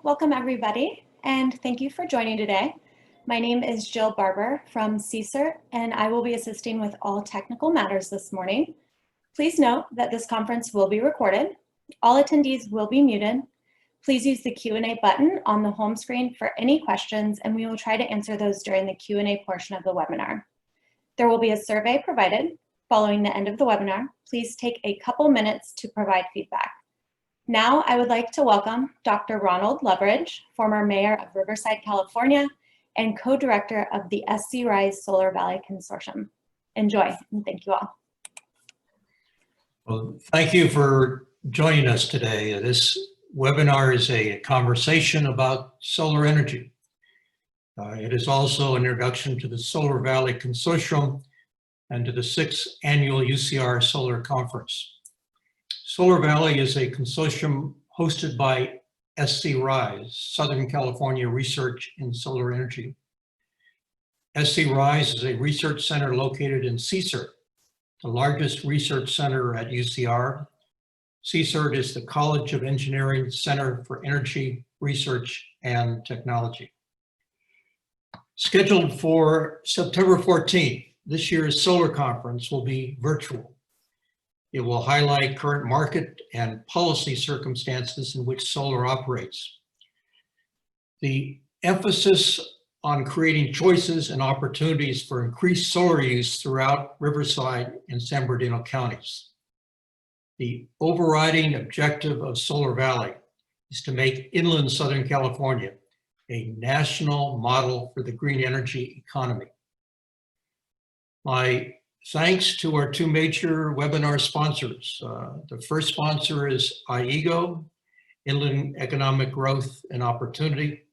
welcome everybody, and thank you for joining today. My name is Jill Barber from CSERT, and I will be assisting with all technical matters this morning. Please note that this conference will be recorded. All attendees will be muted. Please use the Q&A button on the home screen for any questions, and we will try to answer those during the Q&A portion of the webinar. There will be a survey provided following the end of the webinar. Please take a couple minutes to provide feedback. Now, I would like to welcome Dr. Ronald Loveridge, former mayor of Riverside, California, and co-director of the SC Rise Solar Valley Consortium. Enjoy, and thank you all. Well, thank you for joining us today. This webinar is a conversation about solar energy. It is also an introduction to the Solar Valley Consortium and to the 6th annual UCR Solar Conference. Solar Valley is a consortium hosted by SC Rise, Southern California Research in Solar Energy. SC Rise is a research center located in CSERT, the largest research center at UCR. CSERT is the College of Engineering Center for Energy, Research, and Technology. Scheduled for September 14th, this year's solar conference will be virtual. It will highlight current market and policy circumstances in which solar operates. The emphasis on creating choices and opportunities for increased solar use throughout Riverside and San Bernardino counties. The overriding objective of Solar Valley is to make inland Southern California a national model for the green energy economy. My thanks to our two major webinar sponsors. The first sponsor is IEGO, Inland Economic Growth and Opportunity.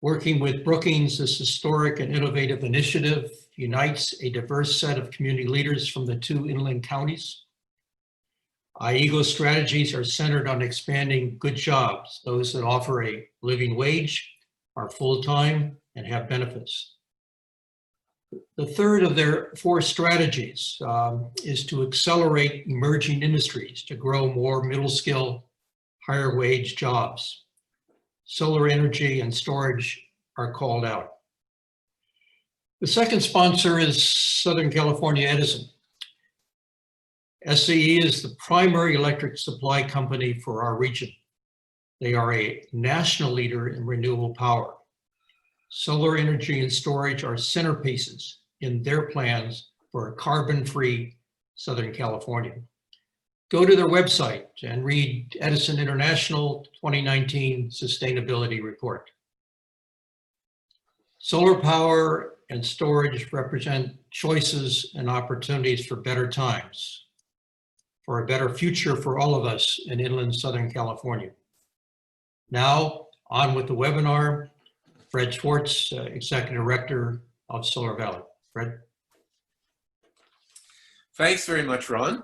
Working with Brookings, this historic and innovative initiative unites a diverse set of community leaders from the two inland counties. IEGO strategies are centered on expanding good jobs, those that offer a living wage, are full-time, and have benefits. The third of their four strategies is to accelerate emerging industries to grow more middle-skill, higher-wage jobs. Solar energy and storage are called out. The second sponsor is Southern California Edison. SCE is the primary electric supply company for our region. They are a national leader in renewable power. Solar energy and storage are centerpieces in their plans for a carbon-free Southern California. Go to their website and read Edison International 2019 Sustainability Report. Solar power and storage represent choices and opportunities for better times, for a better future for all of us in inland Southern California. Now, on with the webinar. Fred Schwartz, Executive Director of Solar Valley. Fred. Thanks very much, Ron.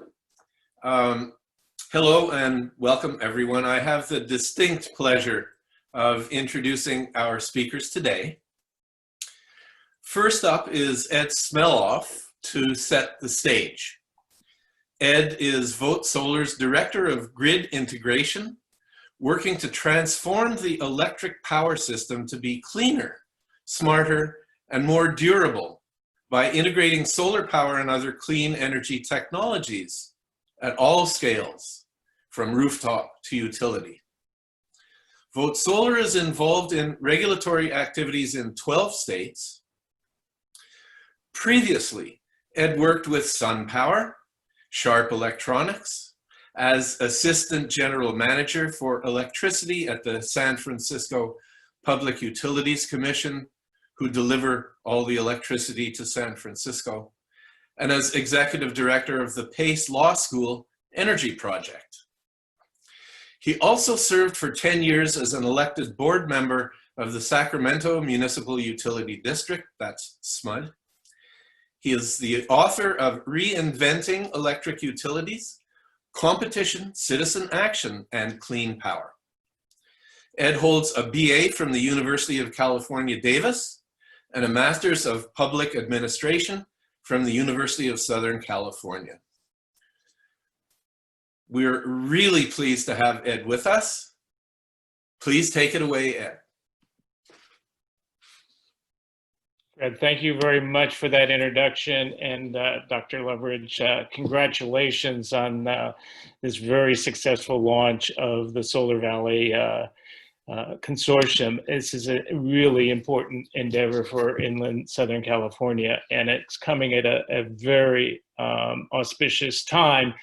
Hello and welcome everyone. I have the distinct pleasure of introducing our speakers today. First up is Ed Smeloff to set the stage. Ed is Vote Solar's Director of Grid Integration, working to transform the electric power system to be cleaner, smarter, and more durable by integrating solar power and other clean energy technologies at all scales, from rooftop to utility. Vote Solar is involved in regulatory activities in 12 states. Previously, Ed worked with SunPower, Sharp Electronics, as Assistant General Manager for Electricity at the San Francisco Public Utilities Commission, who deliver all the electricity to San Francisco, and as Executive Director of the Pace Law School Energy Project. He also served for 10 years as an elected board member of the Sacramento Municipal Utility District, that's SMUD. He is the author of Reinventing Electric Utilities, Competition, Citizen Action, and Clean Power. Ed holds a BA from the University of California, Davis, and a Master's of Public Administration from the University of Southern California. We're really pleased to have Ed with us. Please take it away, Ed. Fred, thank you very much for that introduction. And Dr. Leveridge, congratulations on this very successful launch of the Solar Valley Consortium. This is a really important endeavor for inland Southern California, and it's coming at a very auspicious time.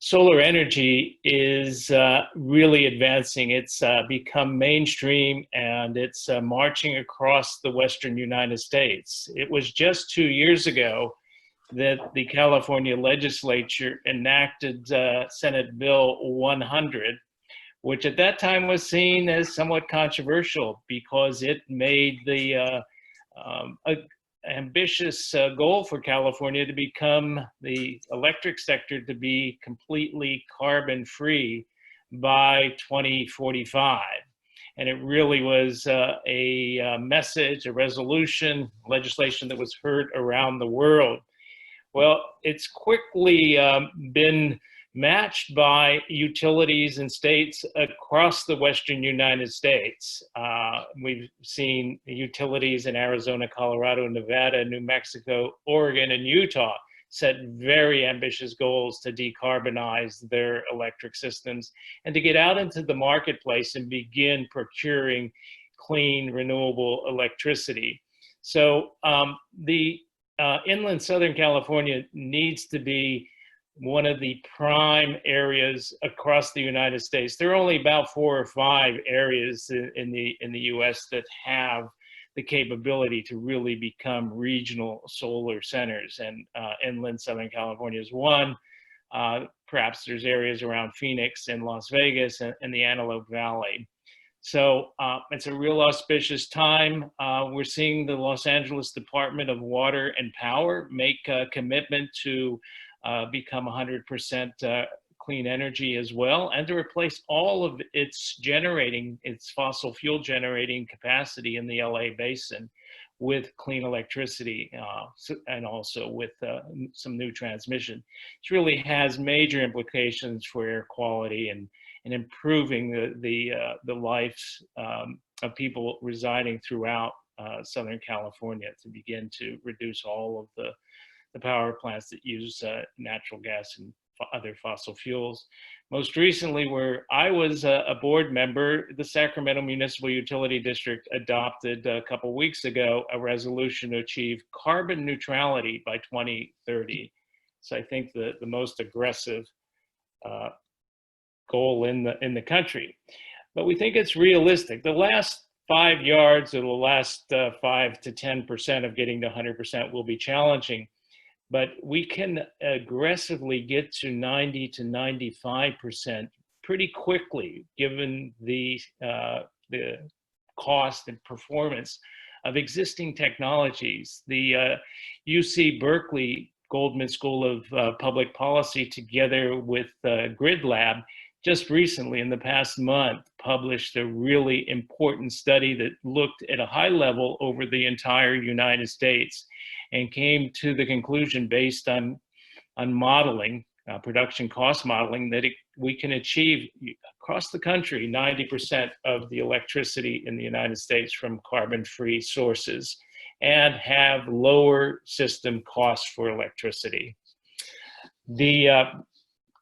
Solar energy is really advancing. It's become mainstream, and it's marching across the Western United States. It was just 2 years ago that the California legislature enacted Senate Bill 100, which at that time was seen as somewhat controversial because it made the ambitious goal for California to become the electric sector to be completely carbon free by 2045. And it really was a message, a resolution, legislation that was heard around the world. Well, it's quickly been matched by utilities and states across the Western United States. We've seen utilities in Arizona, Colorado, Nevada, New Mexico, Oregon, and Utah set very ambitious goals to decarbonize their electric systems and to get out into the marketplace and begin procuring clean, renewable electricity. So the inland Southern California needs to be one of the prime areas across the United States. There are only about 4 or 5 areas in the US that have the capability to really become regional solar centers, and inland Southern California is one. Perhaps there's areas around Phoenix and Las Vegas and the Antelope Valley. So it's a real auspicious time. We're seeing the Los Angeles Department of Water and Power make a commitment to become 100% clean energy as well, and to replace all of its fossil fuel generating capacity in the LA basin with clean electricity, and also with some new transmission. This really has major implications for air quality and improving the lives of people residing throughout Southern California, to begin to reduce all of the power plants that use natural gas and other fossil fuels. Most recently, where I was a board member, the Sacramento Municipal Utility District adopted a couple weeks ago a resolution to achieve carbon neutrality by 2030. So I think the most aggressive goal in the country. But we think it's realistic. The last 5 yards, or the last 5 to 10% of getting to 100% will be challenging. But we can aggressively get to 90 to 95% pretty quickly, given the cost and performance of existing technologies. The UC Berkeley Goldman School of Public Policy, together with Grid Lab, just recently in the past month published a really important study that looked at a high level over the entire United States and came to the conclusion, based on modeling, production cost modeling, that we can achieve across the country 90% of the electricity in the United States from carbon-free sources and have lower system costs for electricity. The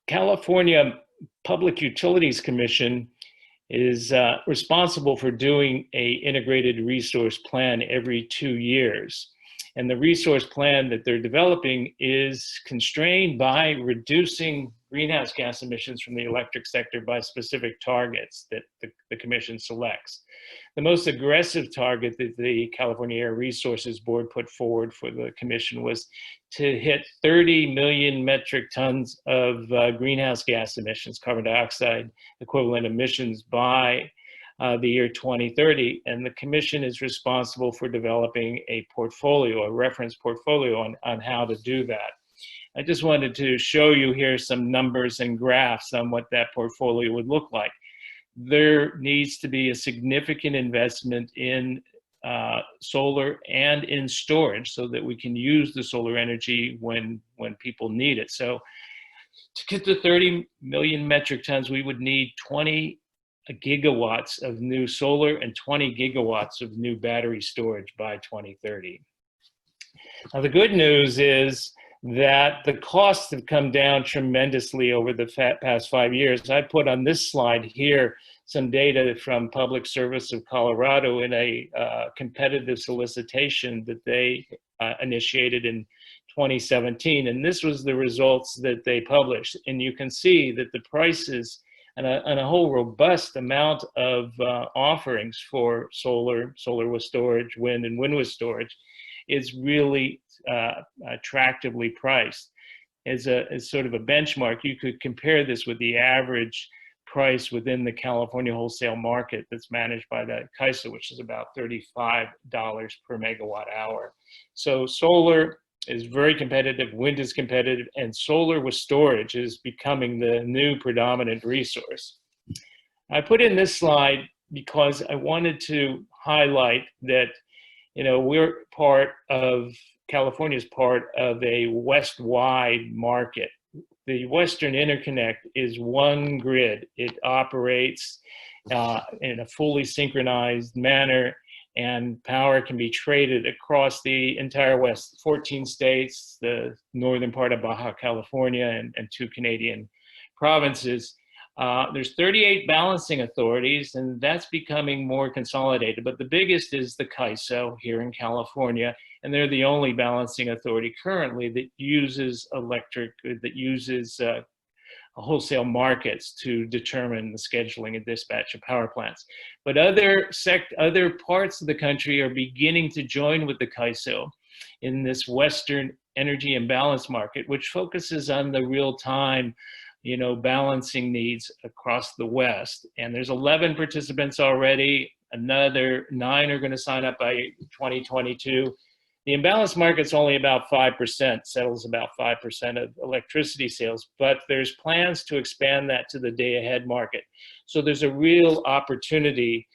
California Public Utilities Commission is responsible for doing an integrated resource plan every 2 years. And the resource plan that they're developing is constrained by reducing greenhouse gas emissions from the electric sector by specific targets that the commission selects. The most aggressive target that the California Air Resources Board put forward for the commission was to hit 30 million metric tons of greenhouse gas emissions, carbon dioxide equivalent emissions, by the year 2030, and the commission is responsible for developing a portfolio, a reference portfolio on how to do that. I just wanted to show you here some numbers and graphs on what that portfolio would look like. There needs to be a significant investment in solar and in storage so that we can use the solar energy when people need it. So to get to 30 million metric tons, we would need 20 gigawatts of new solar and 20 gigawatts of new battery storage by 2030. Now, the good news is that the costs have come down tremendously over the past 5 years. I put on this slide here some data from Public Service of Colorado in a competitive solicitation that they initiated in 2017. And this was the results that they published. And you can see that the prices and a whole robust amount of offerings for solar with storage, wind, and wind with storage is really attractively priced. As sort of a benchmark, you could compare this with the average price within the California wholesale market that's managed by the CAISO, which is about $35 per megawatt hour. So solar is very competitive, wind is competitive, and solar with storage is becoming the new predominant resource. I put in this slide because I wanted to highlight that, you know, California's part of a West-wide market. The Western Interconnect is one grid. It operates in a fully synchronized manner, and power can be traded across the entire West, 14 states, the northern part of Baja California, and 2 Canadian provinces. There's 38 balancing authorities, and that's becoming more consolidated. But the biggest is the CAISO here in California, and they're the only balancing authority currently that uses wholesale markets to determine the scheduling and dispatch of power plants. But other parts of the country are beginning to join with the CAISO in this Western energy imbalance market, which focuses on the real-time, you know, balancing needs across the West. And there's 11 participants already. Another 9 are going to sign up by 2022. The imbalance market's only about 5%, settles about 5% of electricity sales, but there's plans to expand that to the day-ahead market. So there's a real opportunity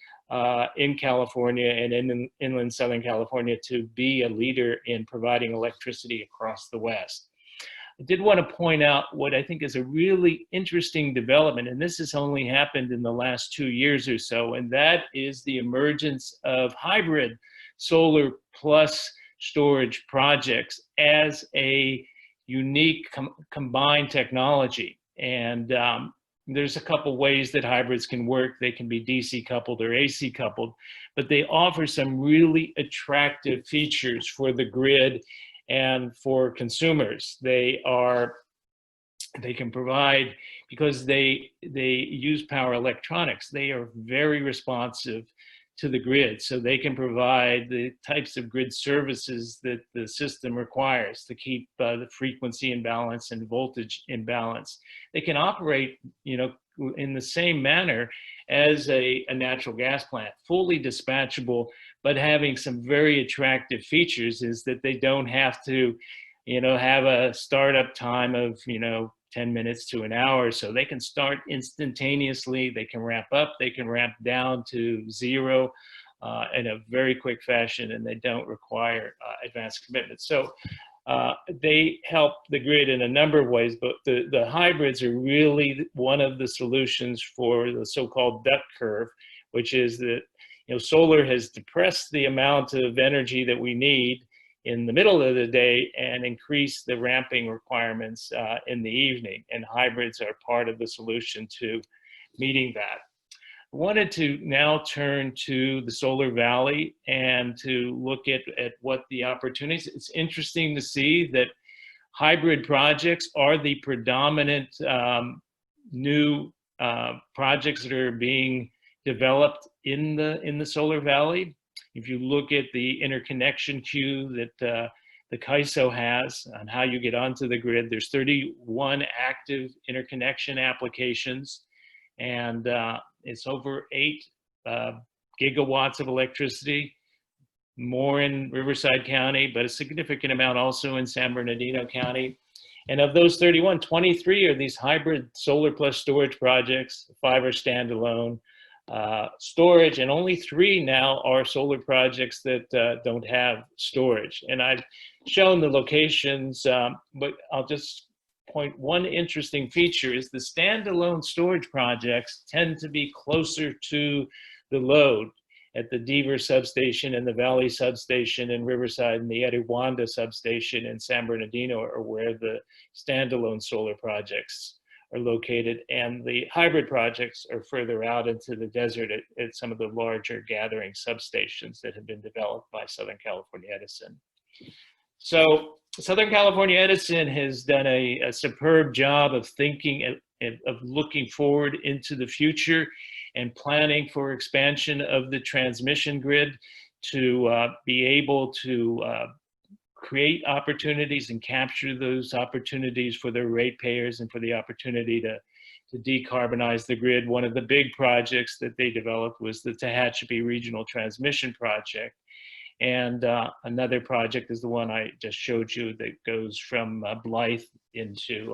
in California and in inland Southern California to be a leader in providing electricity across the West. I did want to point out what I think is a really interesting development, and this has only happened in the last 2 years or so, and that is the emergence of hybrid solar plus storage projects as a unique combined technology. And there's a couple ways that hybrids can work. They can be DC coupled or AC coupled, but they offer some really attractive features for the grid and for consumers. They can provide, because they use power electronics, they are very responsive to the grid, so they can provide the types of grid services that the system requires to keep the frequency in balance and voltage in balance. They can operate, you know, in the same manner as a natural gas plant, fully dispatchable, but having some very attractive features is that they don't have to, you know, have a startup time of, you know, 10 minutes to an hour. So they can start instantaneously, they can ramp up, they can ramp down to 0 in a very quick fashion, and they don't require advanced commitment. So they help the grid in a number of ways, but the hybrids are really one of the solutions for the so-called duck curve, which is that, you know, solar has depressed the amount of energy that we need in the middle of the day and increase the ramping requirements in the evening. And hybrids are part of the solution to meeting that. I wanted to now turn to the Solar Valley and to look at what the opportunities. It's interesting to see that hybrid projects are the predominant new projects that are being developed in the Solar Valley. If you look at the interconnection queue that the CAISO has on how you get onto the grid, there's 31 active interconnection applications, and it's over 8 gigawatts of electricity, more in Riverside County, but a significant amount also in San Bernardino County. And of those 31, 23 are these hybrid solar plus storage projects, 5 are standalone. Storage, and only 3 now are solar projects that don't have storage. And I've shown the locations, but I'll just standpoint, one interesting feature is the standalone storage projects tend to be closer to the load at the Deaver substation and the Valle substation in Riverside and the Eduardo substation in San Bernardino are where the standalone solar projects are located, and the hybrid projects are further out into the desert at some of the larger gathering substations that have been developed by Southern California Edison. So Southern California Edison has done a superb job of thinking, of looking forward into the future and planning for expansion of the transmission grid to be able to create opportunities and capture those opportunities for their ratepayers and for the opportunity to decarbonize the grid. One of the big projects that they developed was the Tehachapi Regional Transmission Project. And another project is the one I just showed you that goes from Blythe into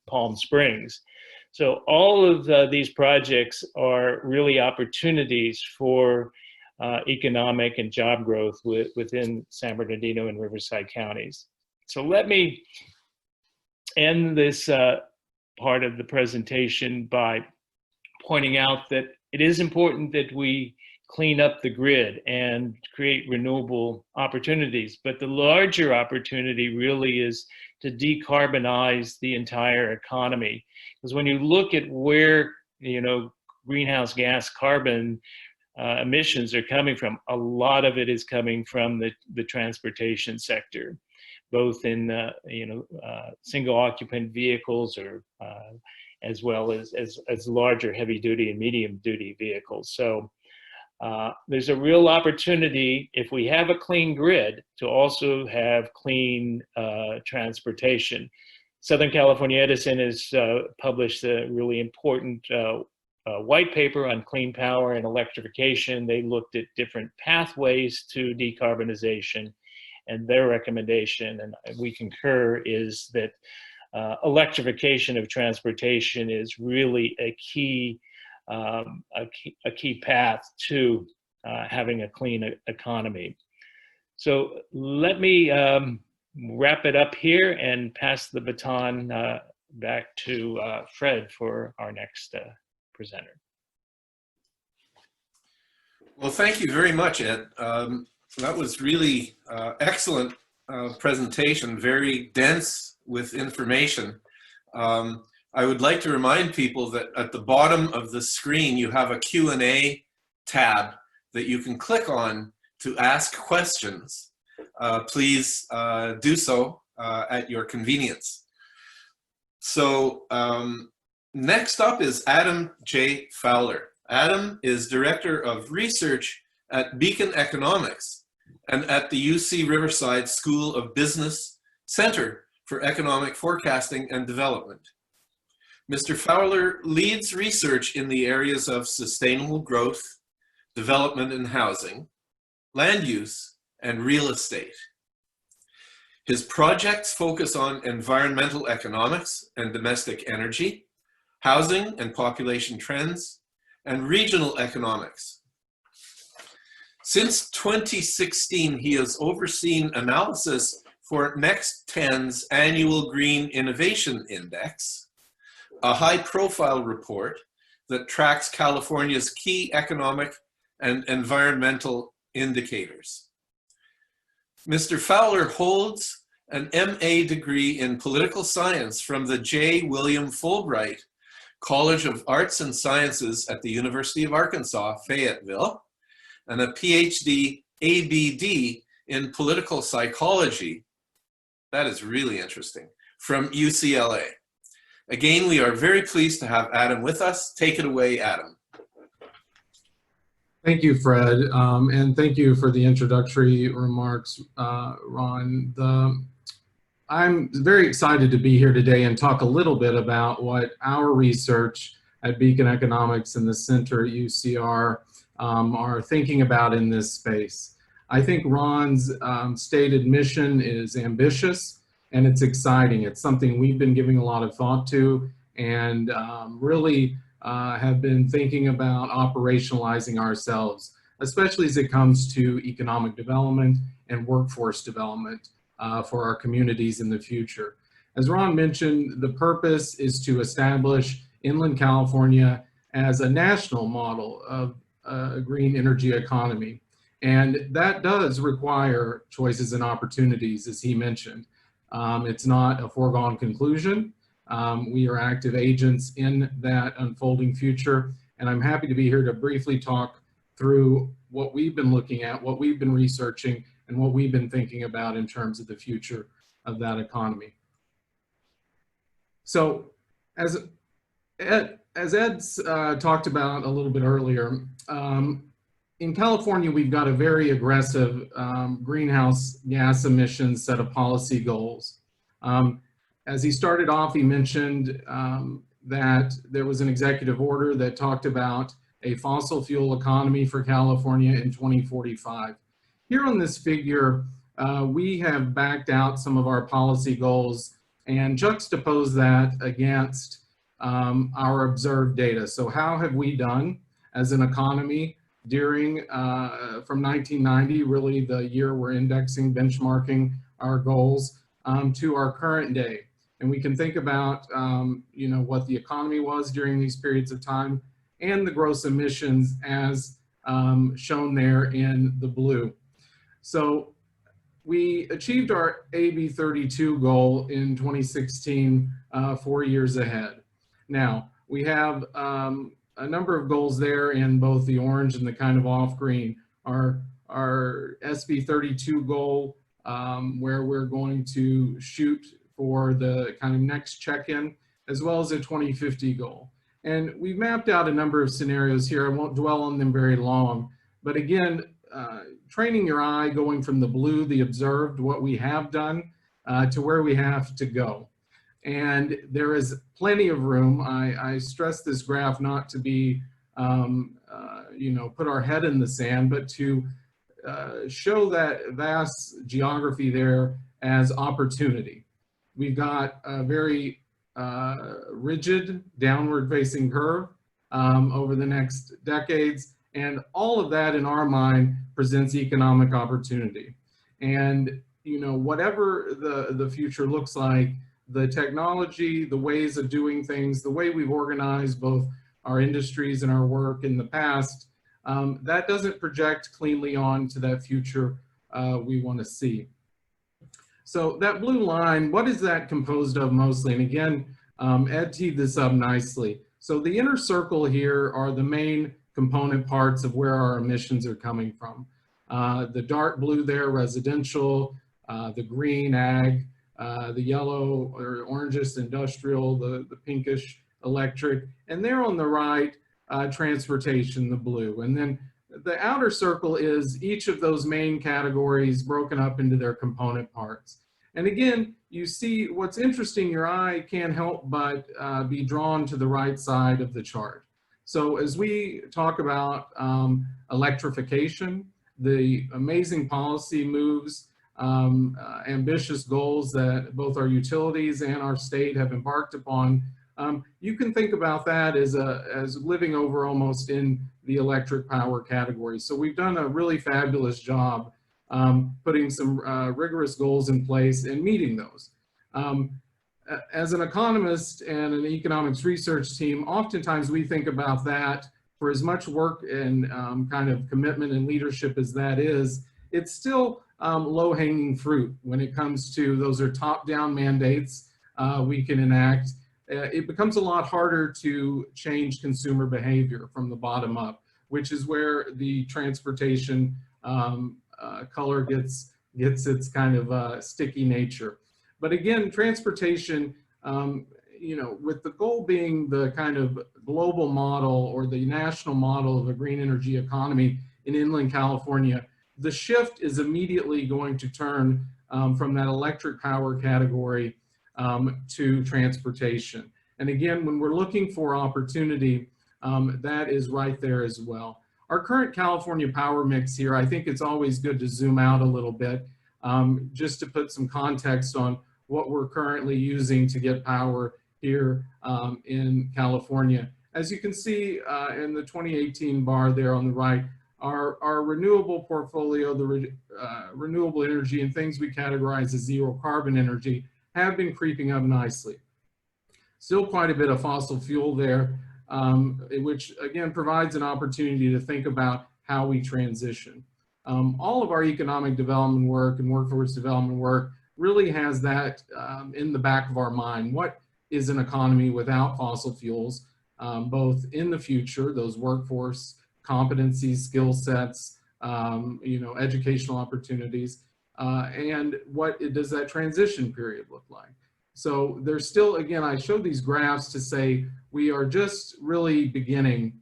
Palm Springs. So all of these projects are really opportunities for economic and job growth within San Bernardino and Riverside counties. So let me end this part of the presentation by pointing out that it is important that we clean up the grid and create renewable opportunities. But the larger opportunity really is to decarbonize the entire economy. Because when you look at where, greenhouse gas carbon emissions are coming from, a lot of it is coming from the transportation sector, both in single occupant vehicles or as well as larger heavy duty and medium duty vehicles. So there's a real opportunity, if we have a clean grid, to also have clean transportation. Southern California Edison has published a really important white paper on clean power and electrification. They looked at different pathways to decarbonization, and their recommendation, and we concur, is that electrification of transportation is really a key path to having a clean economy. So let me wrap it up here and pass the baton back to Fred for our next presenter. Well, thank you very much, Ed. That was really excellent presentation, very dense with information. I would like to remind people that at the bottom of the screen, you have a Q&A tab that you can click on to ask questions. Please do so at your convenience. So next up is Adam J. Fowler. Adam is Director of Research at Beacon Economics and at the UC Riverside School of Business Center for Economic Forecasting and Development. Mr. Fowler leads research in the areas of sustainable growth, development and housing, land use, and real estate. His projects focus on environmental economics and domestic energy, housing and population trends, and regional economics. Since 2016, he has overseen analysis for Next 10's annual Green Innovation Index, a high-profile report that tracks California's key economic and environmental indicators. Mr. Fowler holds an MA degree in political science from the J. William Fulbright College of Arts and Sciences at the University of Arkansas, Fayetteville, and a PhD ABD in political psychology. That is really interesting, from UCLA. Again, we are very pleased to have Adam with us. Take it away, Adam. Thank you, Fred, and thank you for the introductory remarks, Ron. I'm very excited to be here today and talk a little bit about what our research at Beacon Economics and the Center at UCR are thinking about in this space. I think Ron's stated mission is ambitious and it's exciting. It's something we've been giving a lot of thought to and really have been thinking about operationalizing ourselves, especially as it comes to economic development and workforce development for our communities in the future. As Ron mentioned, the purpose is to establish inland California as a national model of a green energy economy. And that does require choices and opportunities, as he mentioned. It's not a foregone conclusion. We are active agents in that unfolding future. And I'm happy to be here to briefly talk through what we've been looking at, what we've been researching, and what we've been thinking about in terms of the future of that economy. So as Ed's talked about a little bit earlier, in California, we've got a very aggressive greenhouse gas emissions set of policy goals. As he started off, he mentioned that there was an executive order that talked about a fossil fuel economy for California in 2045. Here on this figure, we have backed out some of our policy goals and juxtaposed that against our observed data. So how have we done as an economy during, from 1990, really the year we're indexing, benchmarking our goals, to our current day. And we can think about, you know, what the economy was during these periods of time and the gross emissions as shown there in the blue. So we achieved our AB 32 goal in 2016, 4 years ahead. Now, we have a number of goals there in both the orange and the kind of off green. Our SB 32 goal, where we're going to shoot for the kind of next check-in, as well as a 2050 goal. And we've mapped out a number of scenarios here. I won't dwell on them very long, but again, training your eye, going from the blue, the observed, what we have done, to where we have to go. And there is plenty of room. I stress this graph not to be, you know, put our head in the sand, but to show that vast geography there as opportunity. We've got a very rigid downward facing curve over the next decades. And all of that in our mind presents economic opportunity. And, you know, whatever the future looks like, the technology, the ways of doing things, the way we've organized both our industries and our work in the past, that doesn't project cleanly on to that future we want to see. So that blue line, what is that composed of mostly? And again, Ed teed this up nicely. So the inner circle here are the main component parts of where our emissions are coming from. The dark blue there, residential, the green, ag, the yellow or orangish, industrial, the pinkish, electric, and there on the right, transportation, the blue. And then the outer circle is each of those main categories broken up into their component parts. And again, you see what's interesting, your eye can't help but be drawn to the right side of the chart. So as we talk about electrification, the amazing policy moves, ambitious goals that both our utilities and our state have embarked upon, you can think about that as living over almost in the electric power category. So we've done a really fabulous job putting some rigorous goals in place and meeting those. As an economist and an economics research team, oftentimes we think about that for as much work and kind of commitment and leadership as that is, it's still low-hanging fruit when it comes to those are top-down mandates we can enact. It becomes a lot harder to change consumer behavior from the bottom up, which is where the transportation color gets its kind of sticky nature. But again, transportation, you know, with the goal being the kind of global model or the national model of a green energy economy in inland California, the shift is immediately going to turn from that electric power category to transportation. And again, when we're looking for opportunity, that is right there as well. Our current California power mix here, I think it's always good to zoom out a little bit just to put some context on what we're currently using to get power here in California. As you can see in the 2018 bar there on the right, our renewable portfolio, the renewable energy and things we categorize as zero carbon energy, have been creeping up nicely. Still quite a bit of fossil fuel there, which again provides an opportunity to think about how we transition. All of our economic development work and workforce development work really has that in the back of our mind. What is an economy without fossil fuels, both in the future, those workforce competencies, skill sets, educational opportunities, and what does that transition period look like? So there's still, again, I showed these graphs to say we are just really beginning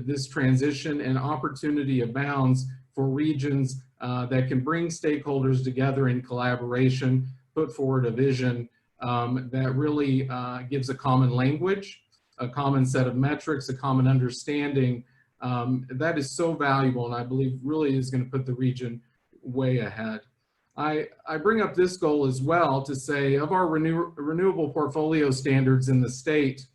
this transition, and opportunity abounds for regions that can bring stakeholders together in collaboration, put forward a vision that really gives a common language, a common set of metrics, a common understanding. That is so valuable, and I believe really is going to put the region way ahead. I bring up this goal as well to say of our renewable portfolio standards in the state,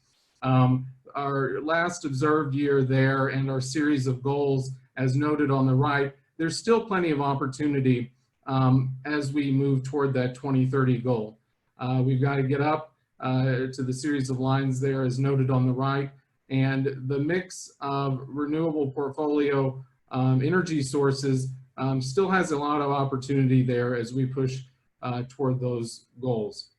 our last observed year there and our series of goals as noted on the right, there's still plenty of opportunity as we move toward that 2030 goal. We've got to get up to the series of lines there as noted on the right, and the mix of renewable portfolio energy sources still has a lot of opportunity there as we push toward those goals.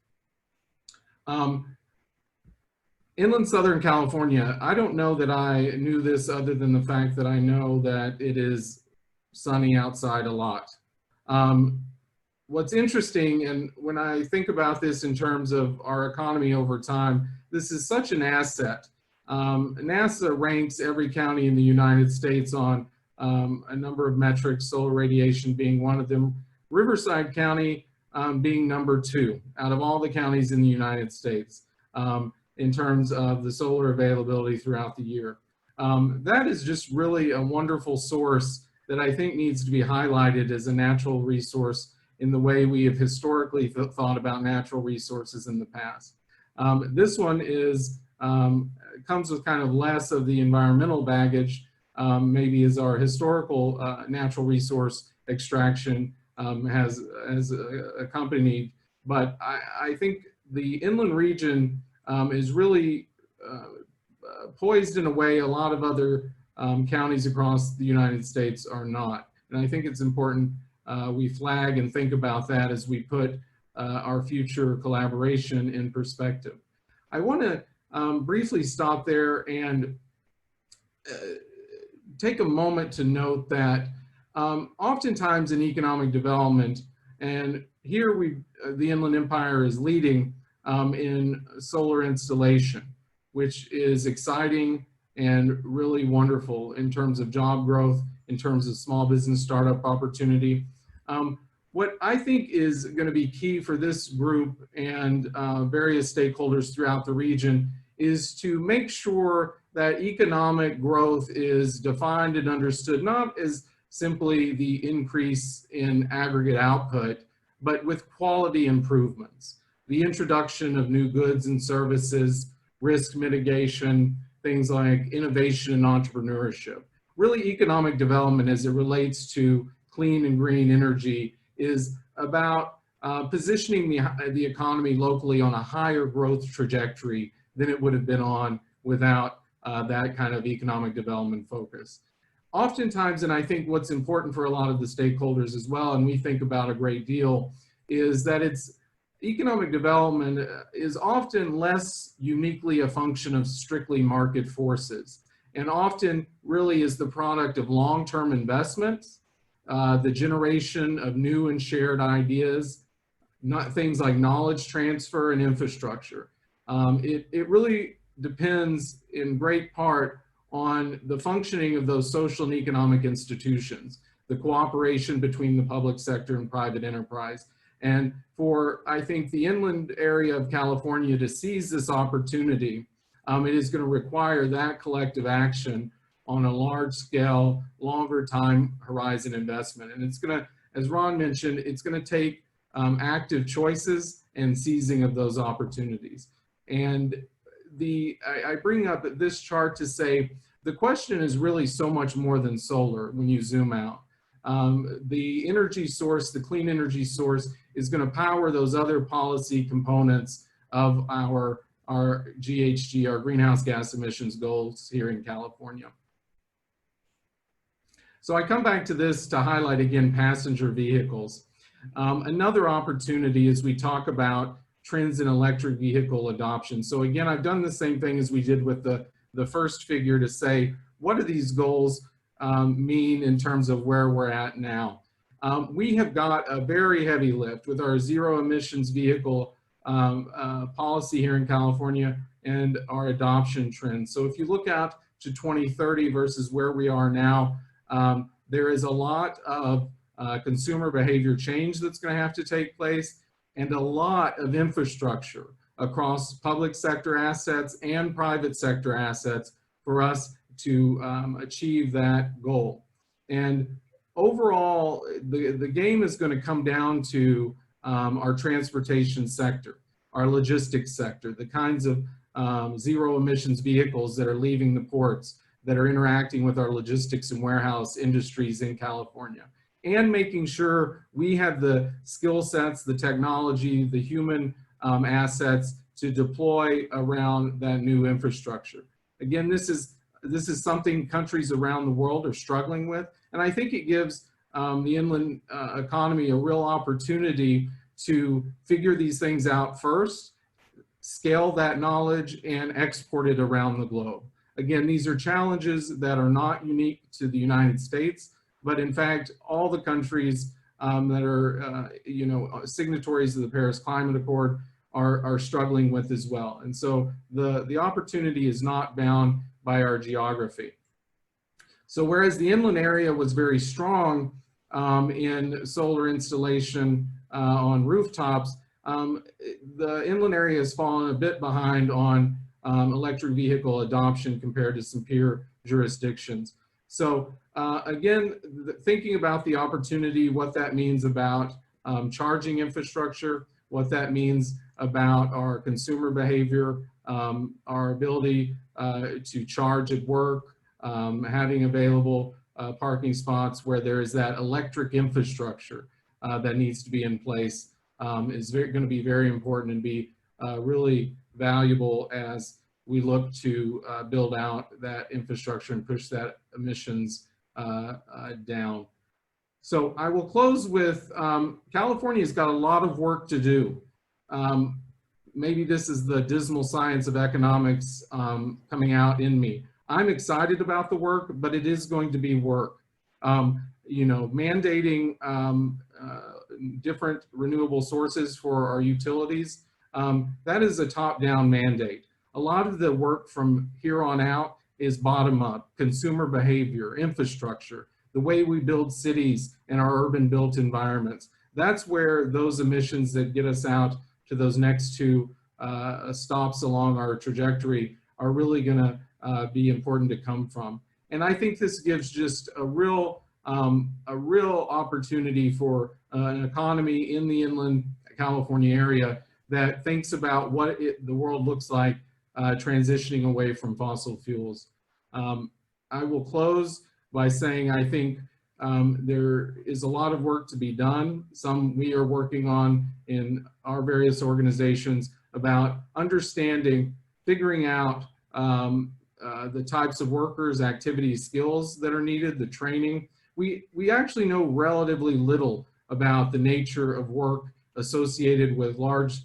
Inland Southern California, I don't know that I knew this other than the fact that I know that it is sunny outside a lot. What's interesting, and when I think about this in terms of our economy over time, this is such an asset. NASA ranks every county in the United States on a number of metrics, solar radiation being one of them. Riverside County being number 2 out of all the counties in the United States in terms of the solar availability throughout the year. That is just really a wonderful source that I think needs to be highlighted as a natural resource in the way we have historically thought about natural resources in the past. This one is comes with kind of less of the environmental baggage, maybe as our historical natural resource extraction has accompanied. But I think the inland region is really poised in a way a lot of other counties across the United States are not. And I think it's important we flag and think about that as we put our future collaboration in perspective. I want to briefly stop there and take a moment to note that oftentimes in economic development, and here the Inland Empire is leading in solar installation, which is exciting and really wonderful in terms of job growth, in terms of small business startup opportunity. What I think is going to be key for this group and various stakeholders throughout the region is to make sure that economic growth is defined and understood not as simply the increase in aggregate output, but with quality improvements. The introduction of new goods and services, risk mitigation, things like innovation and entrepreneurship. Really, economic development as it relates to clean and green energy is about positioning the economy locally on a higher growth trajectory than it would have been on without that kind of economic development focus. Oftentimes, and I think what's important for a lot of the stakeholders as well, and we think about a great deal, is that economic development is often less uniquely a function of strictly market forces, and often really is the product of long-term investments, the generation of new and shared ideas, things like knowledge transfer and infrastructure. It really depends in great part on the functioning of those social and economic institutions, the cooperation between the public sector and private enterprise. And for, I think, the inland area of California to seize this opportunity, it is going to require that collective action on a large scale, longer time horizon investment. And it's going to, as Ron mentioned, it's going to take active choices and seizing of those opportunities. And I bring up this chart to say, the question is really so much more than solar when you zoom out. The energy source, the clean energy source, is going to power those other policy components of our GHG, our greenhouse gas emissions goals here in California. So I come back to this to highlight again passenger vehicles. Another opportunity as we talk about trends in electric vehicle adoption. So again, I've done the same thing as we did with the first figure to say, what do these goals mean in terms of where we're at now? We have got a very heavy lift with our zero emissions vehicle policy here in California and our adoption trends. So if you look out to 2030 versus where we are now, there is a lot of consumer behavior change that's going to have to take place, and a lot of infrastructure across public sector assets and private sector assets for us to achieve that goal. And overall, the game is going to come down to our transportation sector, our logistics sector, the kinds of zero emissions vehicles that are leaving the ports, that are interacting with our logistics and warehouse industries in California, and making sure we have the skill sets, the technology, the human assets to deploy around that new infrastructure. Again, this is something countries around the world are struggling with, and I think it gives the inland economy a real opportunity to figure these things out first, scale that knowledge, and export it around the globe. Again, these are challenges that are not unique to the United States, but in fact, all the countries that are signatories of the Paris Climate Accord are struggling with as well. And so the opportunity is not bound by our geography. So whereas the inland area was very strong in solar installation on rooftops, the inland area has fallen a bit behind on electric vehicle adoption compared to some peer jurisdictions. So again, thinking about the opportunity, what that means about charging infrastructure, what that means about our consumer behavior, our ability to charge at work, having available parking spots where there is that electric infrastructure that needs to be in place is going to be very important and be really valuable as we look to build out that infrastructure and push that emissions down. So I will close with California's got a lot of work to do. Maybe this is the dismal science of economics coming out in me. I'm excited about the work, but it is going to be work. Mandating different renewable sources for our utilities, that is a top-down mandate. A lot of the work from here on out is bottom-up, consumer behavior, infrastructure, the way we build cities and our urban built environments. That's where those emissions that get us out to those next two stops along our trajectory are really going to be important to come from. And I think this gives just a real opportunity for an economy in the inland California area that thinks about what the world looks like transitioning away from fossil fuels. I will close by saying I think there is a lot of work to be done. Some we are working on in our various organizations about understanding, figuring out the types of workers, activities, skills that are needed, the training. We actually know relatively little about the nature of work associated with large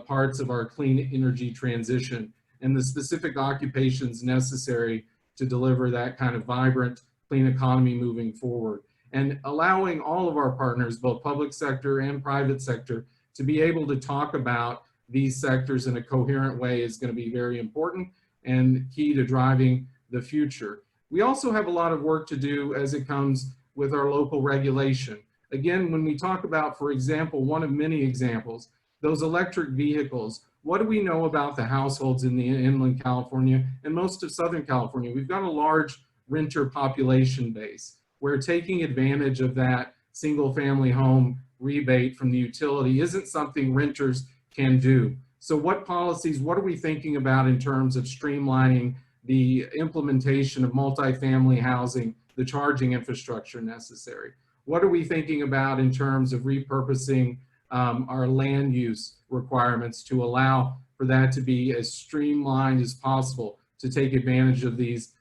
parts of our clean energy transition and the specific occupations necessary to deliver that kind of vibrant, clean economy moving forward. And allowing all of our partners, both public sector and private sector, to be able to talk about these sectors in a coherent way is going to be very important and key to driving the future. We also have a lot of work to do as it comes with our local regulation. Again, when we talk about, for example, one of many examples, those electric vehicles, what do we know about the households in the inland California and most of Southern California? We've got a large renter population base where taking advantage of that single family home rebate from the utility isn't something renters can do. So what policies, what are we thinking about in terms of streamlining the implementation of multifamily housing, the charging infrastructure necessary? what are we thinking about in terms of repurposing our land use requirements to allow for that to be as streamlined as possible to take advantage of these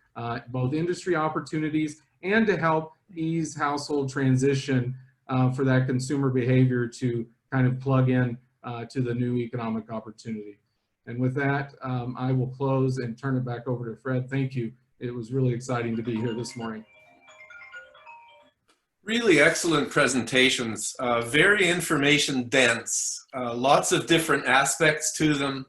both industry opportunities and to help ease household transition for that consumer behavior to kind of plug in to the new economic opportunity. And with that, I will close and turn it back over to Fred. Thank you. It was really exciting to be here this morning. Really excellent presentations, very information dense, lots of different aspects to them,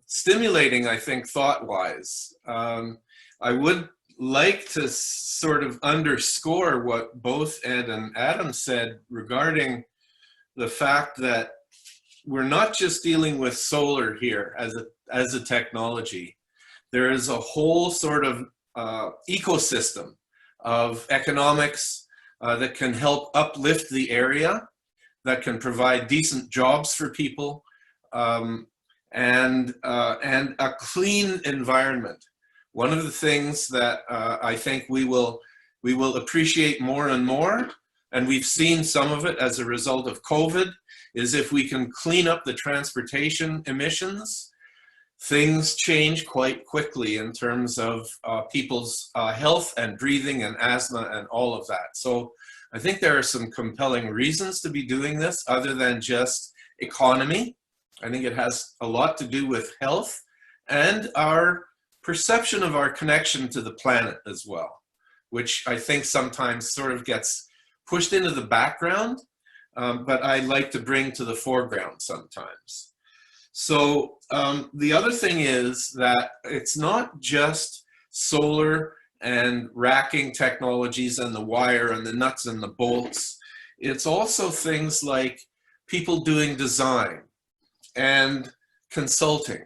stimulating, I think, thought-wise. I would like to sort of underscore what both Ed and Adam said regarding the fact that we're not just dealing with solar here as a technology. There is a whole sort of ecosystem of economics that can help uplift the area, that can provide decent jobs for people, and a clean environment. One of the things that I think we will appreciate more and more, and we've seen some of it as a result of COVID, is if we can clean up the transportation emissions, things change quite quickly in terms of people's health and breathing and asthma and all of that. So I think there are some compelling reasons to be doing this other than just economy. I think it has a lot to do with health and our perception of our connection to the planet as well, which I think sometimes sort of gets pushed into the background, but I like to bring to the foreground sometimes. So the other thing is that it's not just solar and racking technologies and the wire and the nuts and the bolts. It's also things like people doing design and consulting.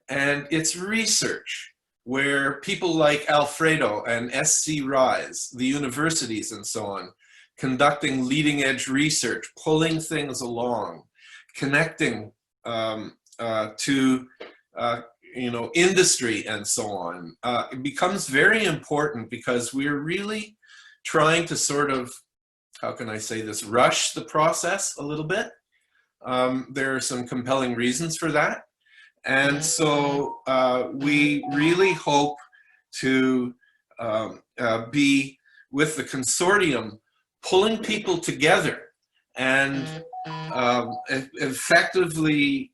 And it's research where people like Alfredo and SC Rise, the universities and so on, conducting leading edge research, pulling things along, connecting to industry and so on. It becomes very important because we're really trying to sort of, how can I say this, rush the process a little bit. There are some compelling reasons for that. And so we really hope to be with the consortium pulling people together and effectively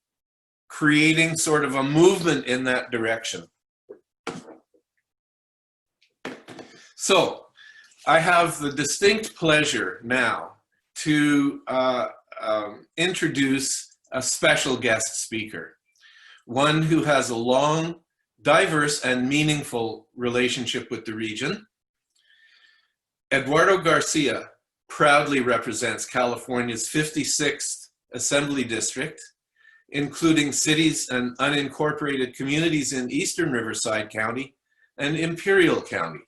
creating sort of a movement in that direction. So I have the distinct pleasure now to introduce a special guest speaker, one who has a long, diverse, and meaningful relationship with the region. Eduardo Garcia proudly represents California's 56th Assembly District, including cities and unincorporated communities in eastern Riverside County and Imperial County.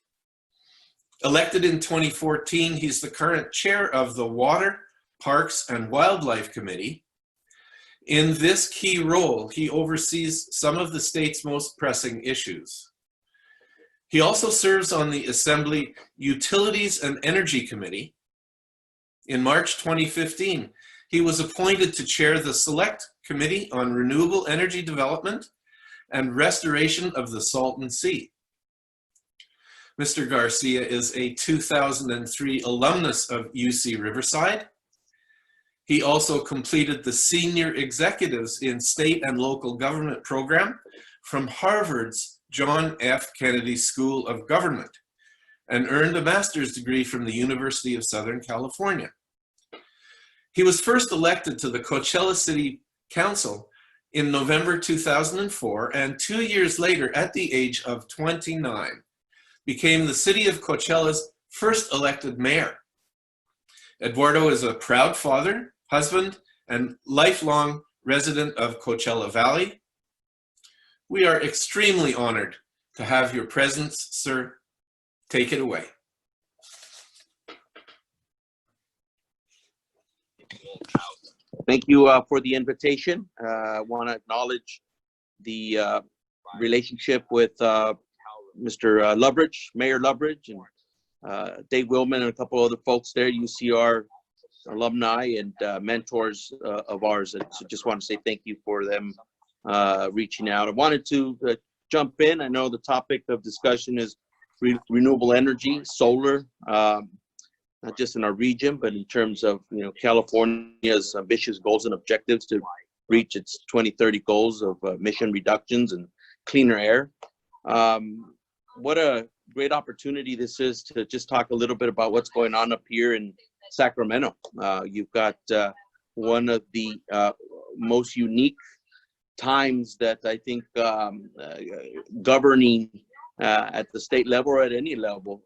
Elected in 2014, he's the current chair of the Water, Parks, and Wildlife Committee. In this key role, he oversees some of the state's most pressing issues. He also serves on the Assembly Utilities and Energy Committee. In March 2015, he was appointed to chair the Select Committee on Renewable Energy Development and Restoration of the Salton Sea. Mr. Garcia is a 2003 alumnus of UC Riverside. He also completed the Senior Executives in State and Local Government program from Harvard's John F. Kennedy School of Government and earned a master's degree from the University of Southern California. He was first elected to the Coachella City Council in November 2004, and 2 years later, at the age of 29, became the city of Coachella's first elected mayor. Eduardo is a proud father, husband, and lifelong resident of Coachella Valley. We are extremely honored to have your presence, sir. Take it away. Thank you for the invitation. I want to acknowledge the relationship with Mr. Loveridge, Mayor Loveridge, and Dave Willman and a couple other folks there, UCR alumni and mentors of ours. So just want to say thank you for them reaching out. I wanted to jump in. I know the topic of discussion is renewable energy, solar, not just in our region, but in terms of California's ambitious goals and objectives to reach its 2030 goals of emission reductions and cleaner air. What a great opportunity this is to just talk a little bit about what's going on up here in Sacramento. You've got one of the most unique times that I think governing at the state level or at any level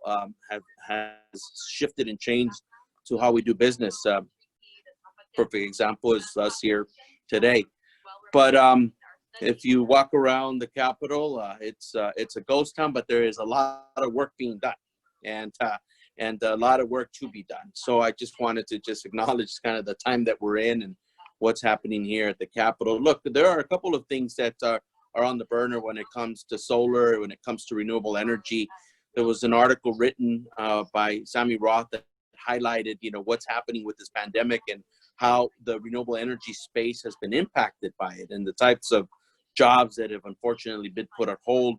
has shifted and changed to how we do business. Perfect example is us here today. But if you walk around the Capitol, it's a ghost town, but there is a lot of work being done, and a lot of work to be done. So I just wanted to just acknowledge kind of the time that we're in and what's happening here at the Capitol. Look, there are a couple of things that are on the burner when it comes to solar, when it comes to renewable energy. There was an article written by Sammy Roth that highlighted, what's happening with this pandemic and how the renewable energy space has been impacted by it and the types of jobs that have unfortunately been put on hold.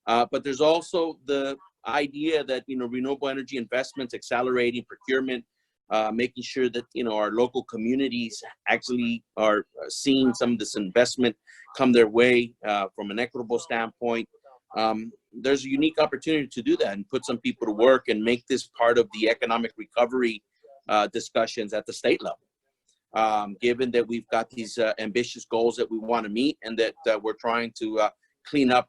But there's also the idea that, renewable energy investments, accelerating procurement, making sure that, our local communities actually are seeing some of this investment come their way from an equitable standpoint. There's a unique opportunity to do that and put some people to work and make this part of the economic recovery discussions at the state level. Given that we've got these ambitious goals that we want to meet and that we're trying to clean up,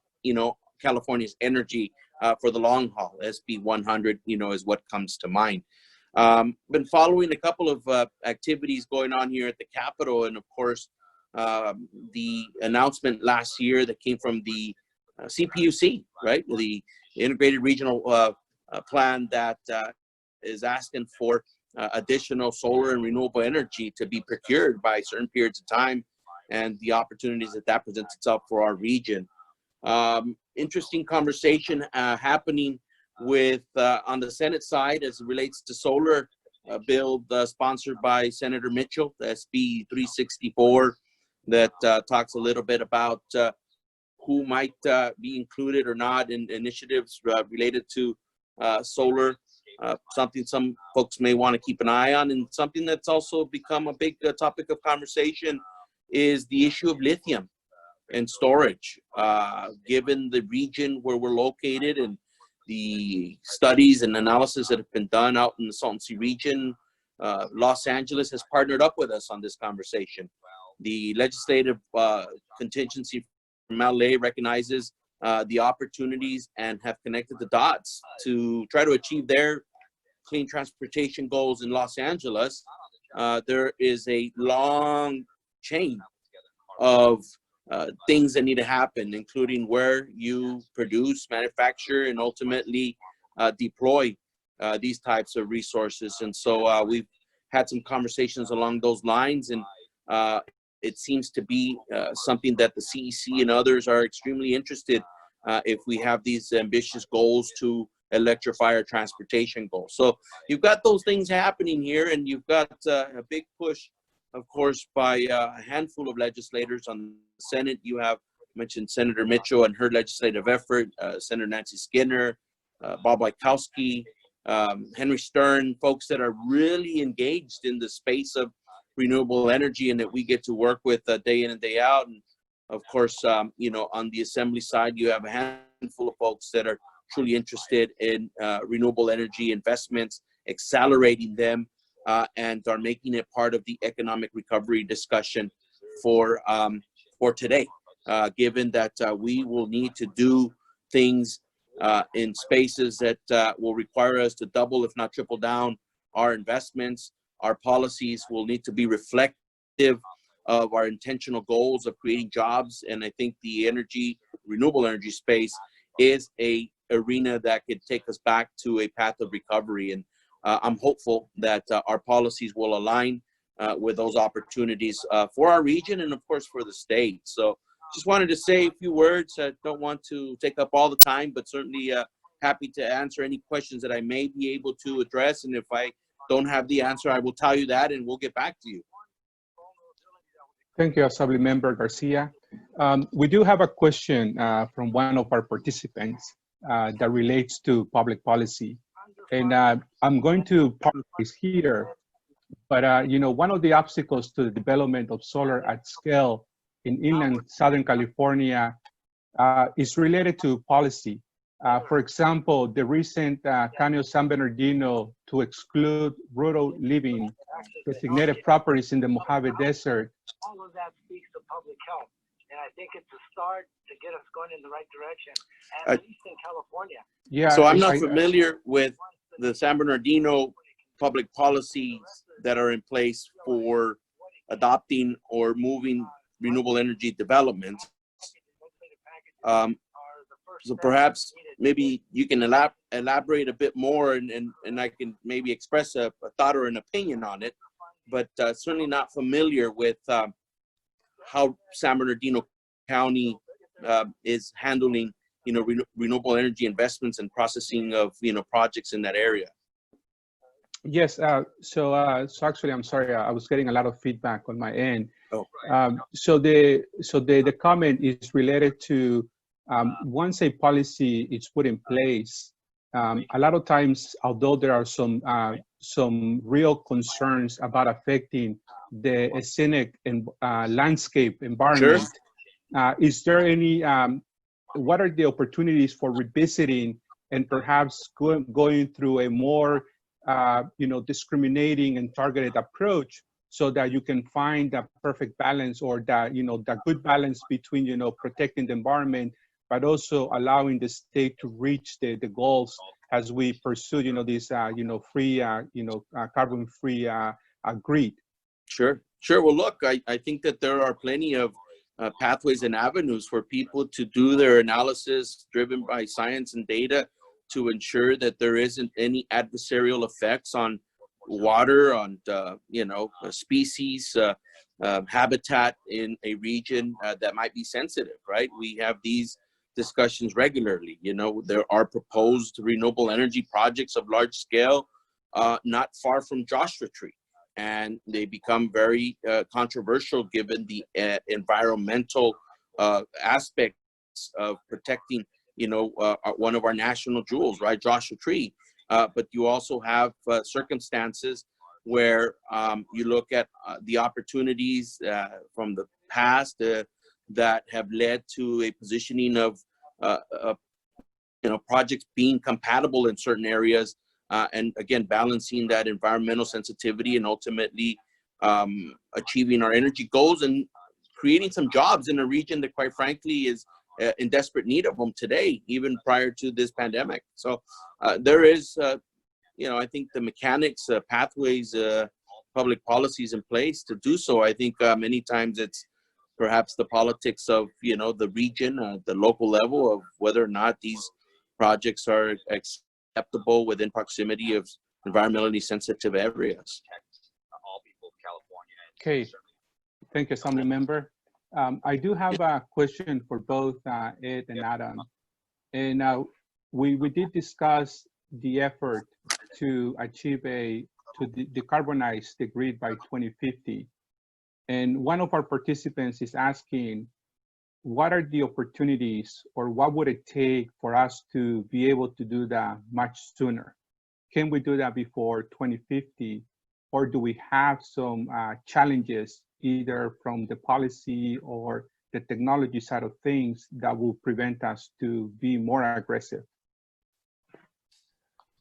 California's energy for the long haul. SB 100, is what comes to mind. Been following a couple of activities going on here at the Capitol, and of course, the announcement last year that came from the CPUC, right? The Integrated Regional Plan that is asking for additional solar and renewable energy to be procured by certain periods of time, and the opportunities that presents itself for our region. Interesting conversation happening with on the Senate side as it relates to solar bill sponsored by Senator Mitchell, the SB 364, that talks a little bit about who might be included or not in initiatives related to solar. Something some folks may want to keep an eye on, and something that's also become a big topic of conversation is the issue of lithium and storage. Given the region where we're located and the studies and analysis that have been done out in the Salton Sea region, Los Angeles has partnered up with us on this conversation. The legislative contingency from LA recognizes the opportunities and have connected the dots to try to achieve their clean transportation goals in Los Angeles. There is a long chain of things that need to happen, including where you produce, manufacture, and ultimately deploy these types of resources. And so we've had some conversations along those lines, and it seems to be something that the CEC and others are extremely interested if we have these ambitious goals to electrify our transportation goals. So you've got those things happening here, and you've got a big push, of course, by a handful of legislators on the Senate. You have mentioned Senator Mitchell and her legislative effort, Senator Nancy Skinner, Bob Wachowski, Henry Stern, folks that are really engaged in the space of renewable energy and that we get to work with day in and day out. And of course, on the Assembly side, you have a handful of folks that are truly interested in renewable energy investments, accelerating them, and are making it part of the economic recovery discussion for today, given that we will need to do things in spaces that will require us to double, if not triple down our investments. Our policies will need to be reflective of our intentional goals of creating jobs. And I think the renewable energy space is a arena that could take us back to a path of recovery. And I'm hopeful that our policies will align with those opportunities for our region and of course for the state. So just wanted to say a few words. I don't want to take up all the time, but certainly happy to answer any questions that I may be able to address. And if I don't have the answer, I will tell you that and we'll get back to you. Thank you, Assemblymember Garcia. We do have a question from one of our participants that relates to public policy. And I'm going to paraphrase here, but you know, one of the obstacles to the development of solar at scale in inland Southern California is related to policy. For example, the recent County of San Bernardino to exclude rural living designated properties in the Mojave Desert. All of that speaks to public health. And I think it's a start to get us going in the right direction, at least in California. Yeah. So I'm not familiar with the San Bernardino public policies that are in place for adopting or moving renewable energy developments. So perhaps maybe you can elaborate a bit more, and I can maybe express a thought or an opinion on it, but certainly not familiar with how San Bernardino County is handling, you know, renewable energy investments and processing of, you know, projects in that area. Yes. So actually, I'm sorry, I was getting a lot of feedback on my end. Oh. So the comment is related to once a policy is put in place, a lot of times, although there are some real concerns about affecting the scenic and landscape environment, sure. Is there any, what are the opportunities for revisiting and perhaps going through a more, you know, discriminating and targeted approach so that you can find the perfect balance, or that, you know, the good balance between, you know, protecting the environment, but also allowing the state to reach the goals as we pursue, you know, this, you know, free, you know, carbon-free grid. Sure, sure. Well, look, I think that there are plenty of pathways and avenues for people to do their analysis driven by science and data to ensure that there isn't any adversarial effects on water, on, you know, species, habitat in a region that might be sensitive, right? We have these discussions regularly. You know, there are proposed renewable energy projects of large scale not far from Joshua Tree, and they become very controversial given the environmental aspects of protecting, you know, one of our national jewels, right, Joshua Tree. But you also have circumstances where you look at the opportunities from the past that have led to a positioning of, you know, projects being compatible in certain areas, and again, balancing that environmental sensitivity and ultimately achieving our energy goals and creating some jobs in a region that, quite frankly, is in desperate need of them today, even prior to this pandemic. So there is, you know, I think the mechanics, pathways, public policies in place to do so. I think many times it's perhaps the politics of, you know, the region, the local level of whether or not these projects are acceptable within proximity of environmentally sensitive areas. Okay, thank you, Assemblymember. I do have a question for both Ed and Adam. And we did discuss the effort to achieve to decarbonize the grid by 2050. And one of our participants is asking, what are the opportunities, or what would it take for us to be able to do that much sooner? Can we do that before 2050? Or do we have some challenges, either from the policy or the technology side of things, that will prevent us to be more aggressive?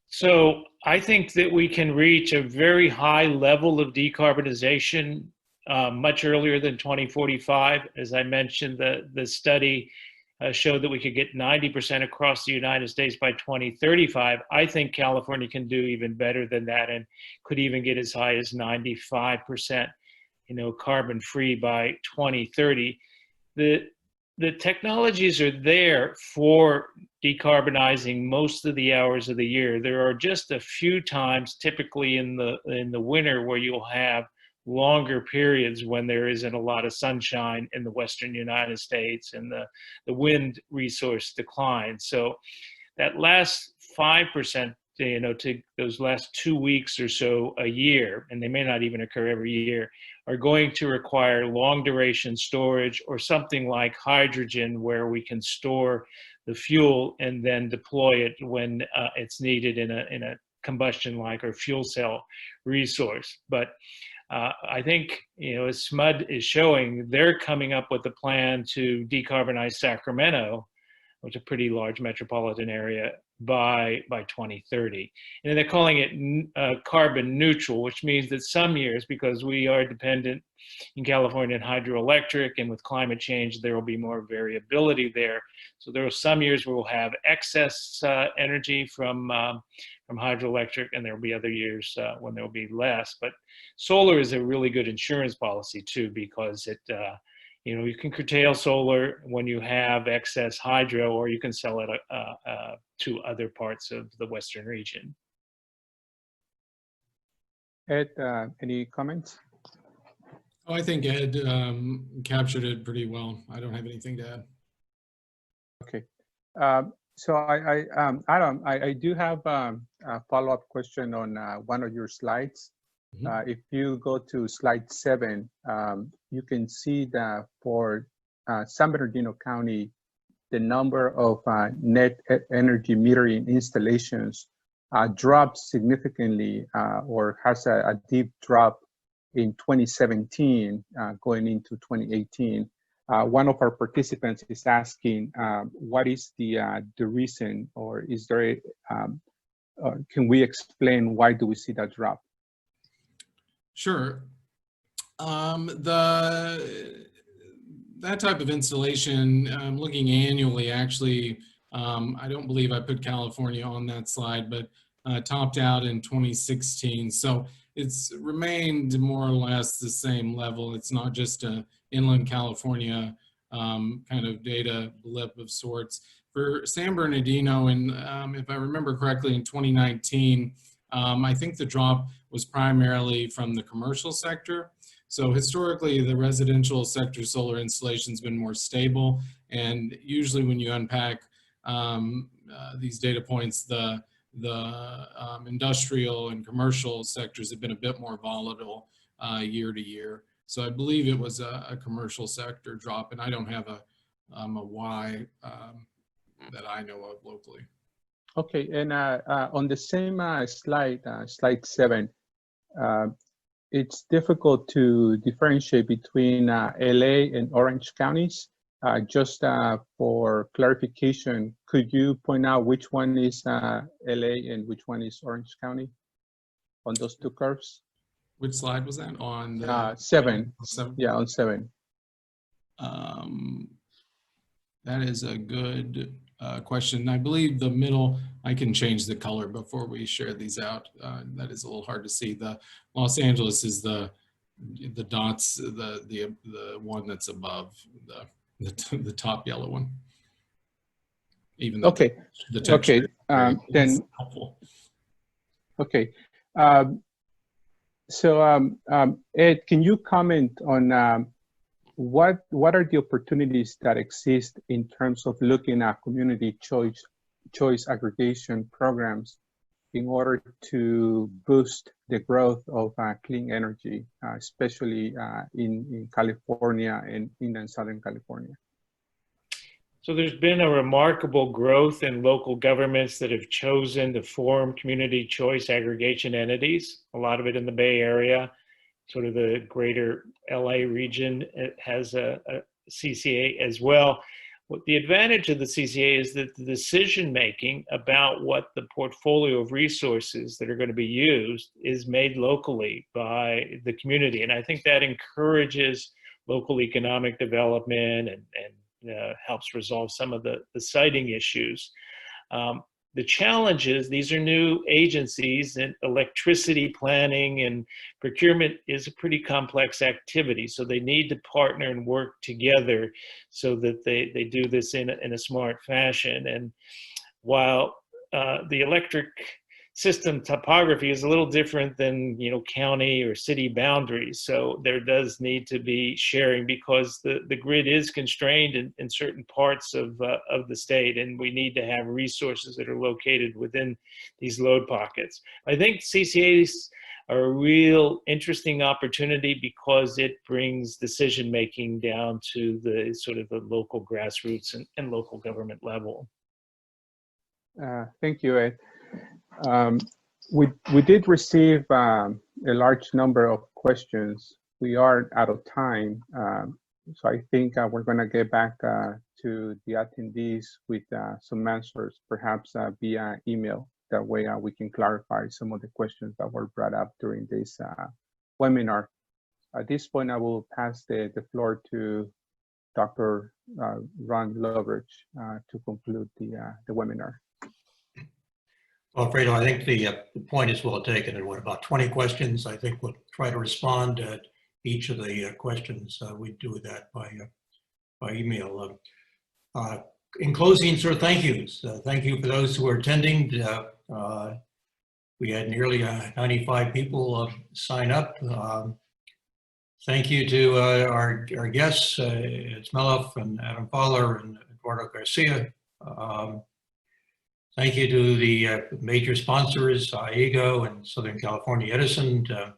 So I think that we can reach a very high level of decarbonization much earlier than 2045. As I mentioned, the study showed that we could get 90% across the United States by 2035. I think California can do even better than that, and could even get as high as 95%, you know, carbon free by 2030. The technologies are there for decarbonizing most of the hours of the year. There are just a few times, typically in the winter, where you'll have longer periods when there isn't a lot of sunshine in the Western United States and the wind resource declines. So That last 5%, to those last 2 weeks or so a year, and they may not even occur every year, are going to require long duration storage or something like hydrogen, where we can store the fuel and then deploy it when it's needed in a combustion like or fuel cell resource. But I think, as SMUD is showing, they're coming up with a plan to decarbonize Sacramento, which is a pretty large metropolitan area, by 2030. And they're calling it carbon neutral, which means that some years, because we are dependent in California on hydroelectric, and with climate change, there will be more variability there. So there are some years where we'll have excess energy from hydroelectric, and there will be other years when there will be less. But solar is a really good insurance policy too, because it you can curtail solar when you have excess hydro, or you can sell it to other parts of the Western region. Ed, any comments? Oh, I think Ed captured it pretty well. I don't have anything to add. Okay. So Adam, I do have a follow-up question on one of your slides. If you go to slide 7, you can see that for San Bernardino County, the number of net energy metering installations dropped significantly, or has a deep drop in 2017 going into 2018. One of our participants is asking, what is the reason, or is there can we explain why do we see that drop? Sure. That type of installation, looking annually, actually, I don't believe I put California on that slide, but topped out in 2016. So it's remained more or less the same level. It's not just a inland California kind of data blip of sorts. For San Bernardino, and if I remember correctly, in 2019, I think the drop was primarily from the commercial sector. So historically, the residential sector solar installation has been more stable. And usually when you unpack these data points, the industrial and commercial sectors have been a bit more volatile year to year. So I believe it was a commercial sector drop, and I don't have a why that I know of locally. Okay, and on the same slide, slide 7, it's difficult to differentiate between LA and Orange counties. Just for clarification, could you point out which one is LA and which one is Orange County on those two curves? Which slide was that on? The 7. 7. Yeah, on 7. That is a good question. I believe the middle, I can change the color before we share these out. That is a little hard to see. The Los Angeles is the dots, the one that's above the top yellow one. Even though okay, the texture then helpful. Okay. Ed, can you comment on what are the opportunities that exist in terms of looking at community choice aggregation programs in order to boost the growth of clean energy, especially in California and in Southern California? So there's been a remarkable growth in local governments that have chosen to form community choice aggregation entities, a lot of it in the Bay Area. Sort of the greater LA region, it has a CCA as well. What the advantage of the CCA is that the decision-making about what the portfolio of resources that are going to be used is made locally by the community. And I think that encourages local economic development and helps resolve some of the siting issues. The challenge is these are new agencies, and electricity planning and procurement is a pretty complex activity. So they need to partner and work together so that they do this in a smart fashion. And while the electric system topography is a little different than, you know, county or city boundaries. So there does need to be sharing because the grid is constrained in certain parts of the state, and we need to have resources that are located within these load pockets. I think CCAs are a real interesting opportunity because it brings decision making down to the sort of the local grassroots and local government level. Thank you, Ed. We did receive a large number of questions. We are out of time, so I think we're going to get back to the attendees with some answers, perhaps via email. That way we can clarify some of the questions that were brought up during this webinar. At this point, I will pass the floor to Dr. Ron Loveridge to conclude the webinar. Well, Fredo, I think the point is well taken. And what, about 20 questions? I think we'll try to respond to each of the questions. We do that by email. In closing, sir, thank yous. Thank you for those who are attending. We had nearly 95 people sign up. Thank you to our guests, Smeloff and Adam Fowler and Eduardo Garcia. Thank you to the major sponsors, IEGO and Southern California Edison. I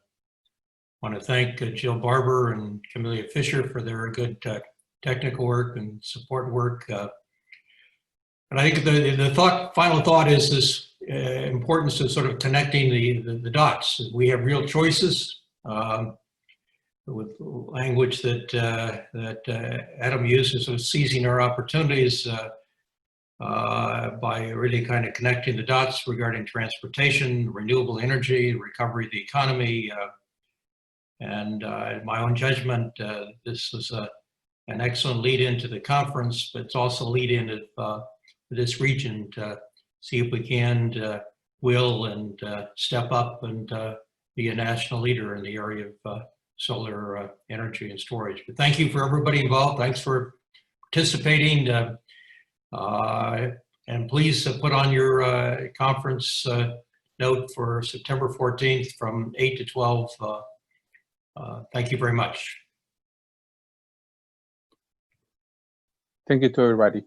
want to thank Jill Barber and Camelia Fisher for their good technical work and support work. And I think the final thought is this importance of sort of connecting the dots. We have real choices with language that Adam uses, sort of seizing our opportunities by really kind of connecting the dots regarding transportation, renewable energy, recovery of the economy. And in my own judgment, this was an excellent lead into the conference, but it's also a lead into this region to see if we can, will, and step up and be a national leader in the area of solar energy and storage. But thank you for everybody involved. Thanks for participating. And please put on your conference note for September 14th from 8 to 12. Thank you very much. Thank you to everybody.